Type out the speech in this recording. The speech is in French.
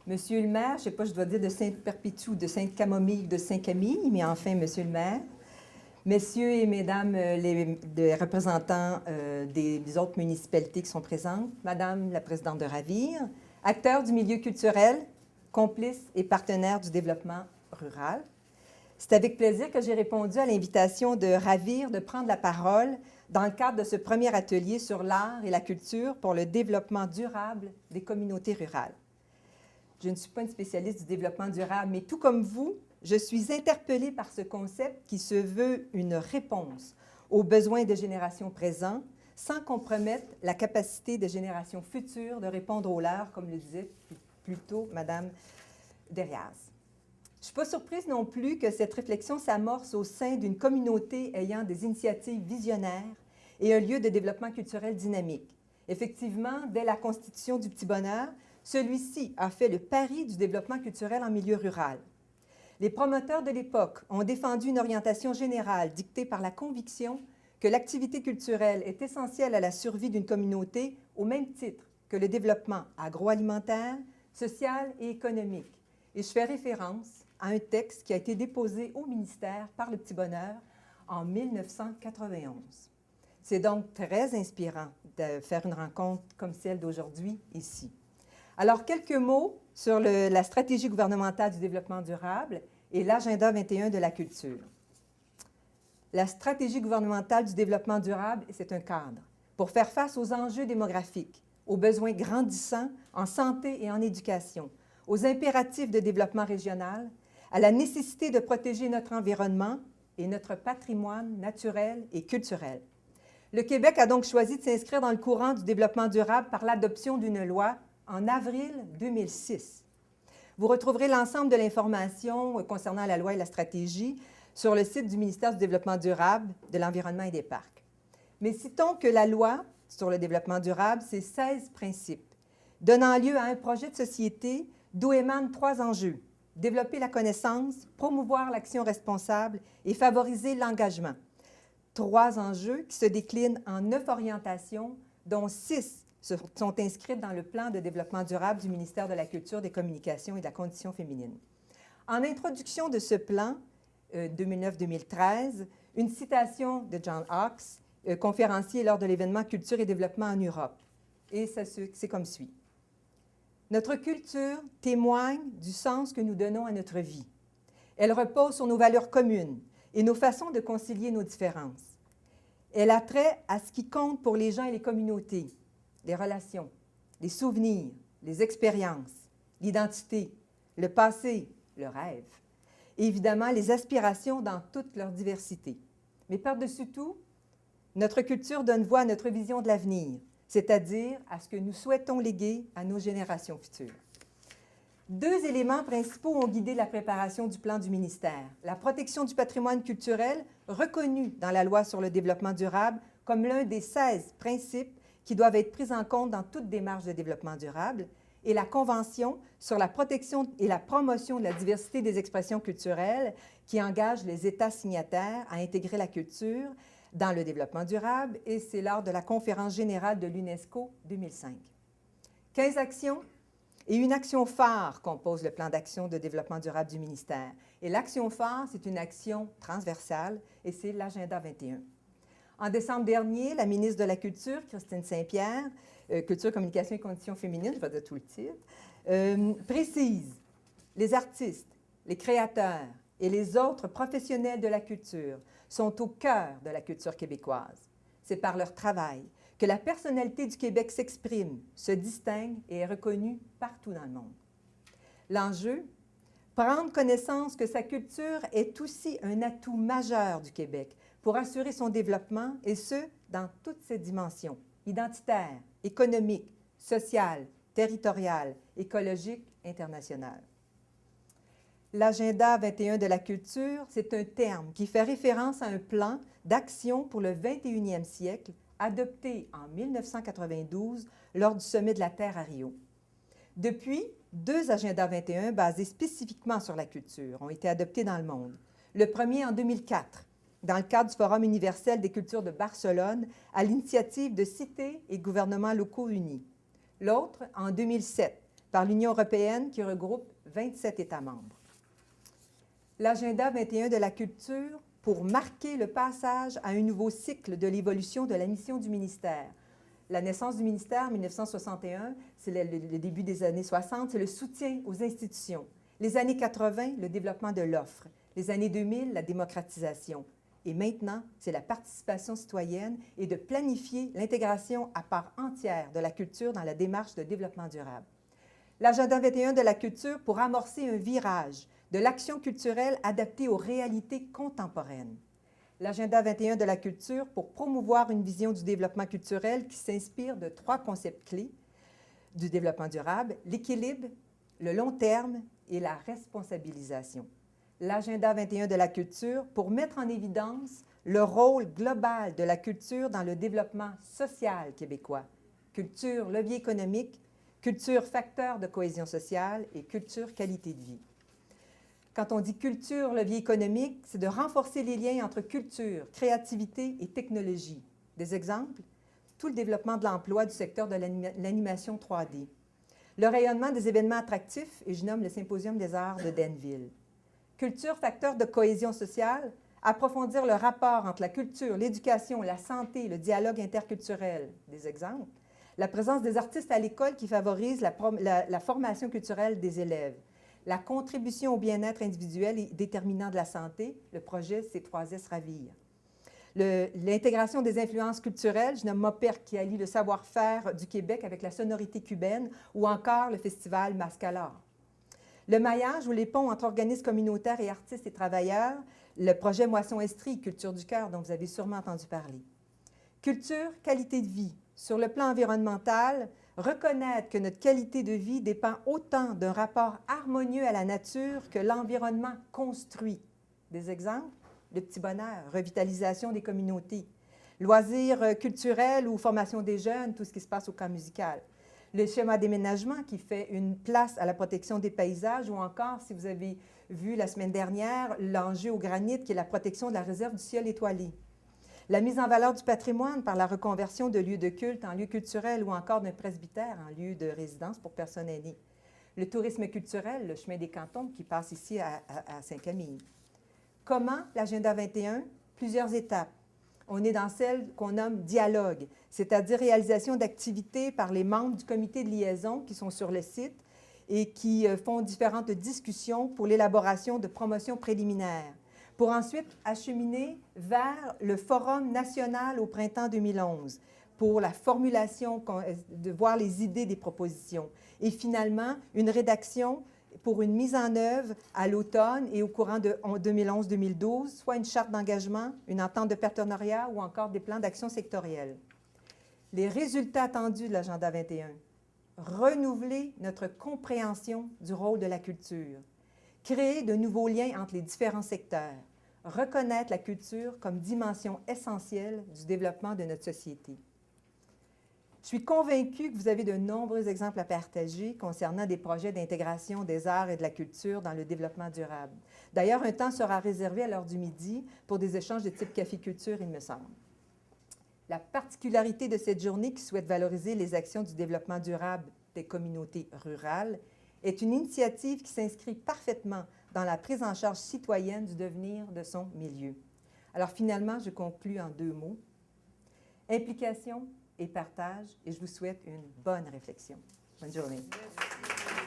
Monsieur le maire, je ne sais pas, je dois dire de Sainte-Perpétue, de Sainte-Camomille, de Saint-Camille, mais enfin, monsieur le maire, messieurs et mesdames les représentants des autres municipalités qui sont présentes, madame la présidente de Ravir, acteurs du milieu culturel, complices et partenaires du développement rural. C'est avec plaisir que j'ai répondu à l'invitation de Ravir de prendre la parole dans le cadre de ce premier atelier sur l'art et la culture pour le développement durable des communautés rurales. Je ne suis pas une spécialiste du développement durable, mais tout comme vous, je suis interpellée par ce concept qui se veut une réponse aux besoins des générations présentes sans compromettre la capacité des générations futures de répondre aux leurs, comme le disait plus tôt Mme Derriaz. Je ne suis pas surprise non plus que cette réflexion s'amorce au sein d'une communauté ayant des initiatives visionnaires et un lieu de développement culturel dynamique. Effectivement, dès la constitution du Petit Bonheur, celui-ci a fait le pari du développement culturel en milieu rural. Les promoteurs de l'époque ont défendu une orientation générale dictée par la conviction que l'activité culturelle est essentielle à la survie d'une communauté au même titre que le développement agroalimentaire, social et économique. Et je fais référence à un texte qui a été déposé au ministère par le Petit Bonheur en 1991. C'est donc très inspirant de faire une rencontre comme celle d'aujourd'hui ici. Alors, quelques mots sur la stratégie gouvernementale du développement durable et l'agenda 21 de la culture. La stratégie gouvernementale du développement durable, c'est un cadre pour faire face aux enjeux démographiques, aux besoins grandissants en santé et en éducation, aux impératifs de développement régional, à la nécessité de protéger notre environnement et notre patrimoine naturel et culturel. Le Québec a donc choisi de s'inscrire dans le courant du développement durable par l'adoption d'une loi en avril 2006. Vous retrouverez l'ensemble de l'information concernant la loi et la stratégie sur le site du ministère du Développement durable, de l'Environnement et des Parcs. Mais citons que la loi sur le développement durable, c'est 16 principes, donnant lieu à un projet de société d'où émanent 3 enjeux: développer la connaissance, promouvoir l'action responsable et favoriser l'engagement. 3 enjeux qui se déclinent en 9 orientations, dont 6 sont inscrites dans le plan de développement durable du ministère de la Culture, des Communications et de la Condition féminine. En introduction de ce plan 2009-2013, une citation de John Hawkes, conférencier lors de l'événement Culture et développement en Europe. Et c'est comme suit. Notre culture témoigne du sens que nous donnons à notre vie. Elle repose sur nos valeurs communes et nos façons de concilier nos différences. Elle a trait à ce qui compte pour les gens et les communautés, les relations, les souvenirs, les expériences, l'identité, le passé, le rêve, et évidemment les aspirations dans toute leur diversité. Mais par-dessus tout, notre culture donne voix à notre vision de l'avenir, c'est-à-dire à ce que nous souhaitons léguer à nos générations futures. 2 éléments principaux ont guidé la préparation du plan du ministère. La protection du patrimoine culturel, reconnu dans la loi sur le développement durable comme l'un des 16 principes qui doivent être pris en compte dans toute démarche de développement durable, et la Convention sur la protection et la promotion de la diversité des expressions culturelles qui engage les États signataires à intégrer la culture dans le développement durable, et c'est lors de la Conférence générale de l'UNESCO 2005. 15 actions et une action phare composent le plan d'action de développement durable du ministère. Et l'action phare, c'est une action transversale, et c'est l'Agenda 21. En décembre dernier, la ministre de la Culture, Christine Saint-Pierre, Culture, Communication et Conditions féminines, je vais dire tout le titre, précise: les artistes, les créateurs et les autres professionnels de la culture sont au cœur de la culture québécoise. C'est par leur travail que la personnalité du Québec s'exprime, se distingue et est reconnue partout dans le monde. L'enjeu: prendre connaissance que sa culture est aussi un atout majeur du Québec pour assurer son développement, et ce, dans toutes ses dimensions: identitaire, économique, sociale, territoriale, écologique, internationale. L'Agenda 21 de la culture, c'est un terme qui fait référence à un plan d'action pour le 21e siècle adopté en 1992 lors du Sommet de la Terre à Rio. Depuis, 2 Agendas 21 basés spécifiquement sur la culture ont été adoptés dans le monde. Le premier en 2004, dans le cadre du Forum universel des cultures de Barcelone, à l'initiative de cités et gouvernements locaux unis. L'autre en 2007, par l'Union européenne qui regroupe 27 États membres. L'Agenda 21 de la culture pour marquer le passage à un nouveau cycle de l'évolution de la mission du ministère. La naissance du ministère, 1961, c'est le début des années 60, c'est le soutien aux institutions. Les années 80, le développement de l'offre. Les années 2000, la démocratisation. Et maintenant, c'est la participation citoyenne et de planifier l'intégration à part entière de la culture dans la démarche de développement durable. L'Agenda 21 de la culture pour amorcer un virage de l'action culturelle adaptée aux réalités contemporaines. L'Agenda 21 de la culture pour promouvoir une vision du développement culturel qui s'inspire de 3 concepts clés du développement durable, l'équilibre, le long terme et la responsabilisation. L'Agenda 21 de la culture pour mettre en évidence le rôle global de la culture dans le développement social québécois. Culture, levier économique, culture, facteur de cohésion sociale et culture, qualité de vie. Quand on dit culture, levier économique, c'est de renforcer les liens entre culture, créativité et technologie. Des exemples? Tout le développement de l'emploi du secteur de l'animation 3D. Le rayonnement des événements attractifs, et je nomme le Symposium des arts de Denville. Culture, facteur de cohésion sociale, approfondir le rapport entre la culture, l'éducation, la santé, le dialogue interculturel. Des exemples? La présence des artistes à l'école qui favorise la formation culturelle des élèves. La contribution au bien-être individuel et déterminant de la santé, le projet C3S Ravir. L'intégration des influences culturelles, je nomme MOPER qui allie le savoir-faire du Québec avec la sonorité cubaine, ou encore le festival Mascalor. Le maillage ou les ponts entre organismes communautaires et artistes et travailleurs, le projet Moisson-Estrie, Culture du cœur, dont vous avez sûrement entendu parler. Culture, qualité de vie. Sur le plan environnemental, reconnaître que notre qualité de vie dépend autant d'un rapport harmonieux à la nature que l'environnement construit. Des exemples? Le petit bonheur, revitalisation des communautés. Loisirs culturels ou formation des jeunes, tout ce qui se passe au camp musical. Le schéma d'aménagement qui fait une place à la protection des paysages ou encore, si vous avez vu la semaine dernière, l'enjeu au granit qui est la protection de la réserve du ciel étoilé. La mise en valeur du patrimoine par la reconversion de lieux de culte en lieux culturels ou encore d'un presbytère en lieu de résidence pour personnes aînées. Le tourisme culturel, le chemin des cantons qui passe ici à Saint-Camille. Comment l'Agenda 21? Plusieurs étapes. On est dans celle qu'on nomme dialogue, c'est-à-dire réalisation d'activités par les membres du comité de liaison qui sont sur le site et qui font différentes discussions pour l'élaboration de promotions préliminaires, pour ensuite acheminer vers le Forum national au printemps 2011 pour la formulation, de voir les idées des propositions. Et finalement, une rédaction pour une mise en œuvre à l'automne et au courant de 2011-2012, soit une charte d'engagement, une entente de partenariat ou encore des plans d'action sectoriels. Les résultats attendus de l'Agenda 21. Renouveler notre compréhension du rôle de la culture. Créer de nouveaux liens entre les différents secteurs. Reconnaître la culture comme dimension essentielle du développement de notre société. Je suis convaincue que vous avez de nombreux exemples à partager concernant des projets d'intégration des arts et de la culture dans le développement durable. D'ailleurs, un temps sera réservé à l'heure du midi pour des échanges de type café-culture, il me semble. La particularité de cette journée qui souhaite valoriser les actions du développement durable des communautés rurales est une initiative qui s'inscrit parfaitement dans la prise en charge citoyenne du devenir de son milieu. Alors finalement, je conclus en 2 mots. Implication et partage, et je vous souhaite une bonne réflexion. Bonne journée. Merci.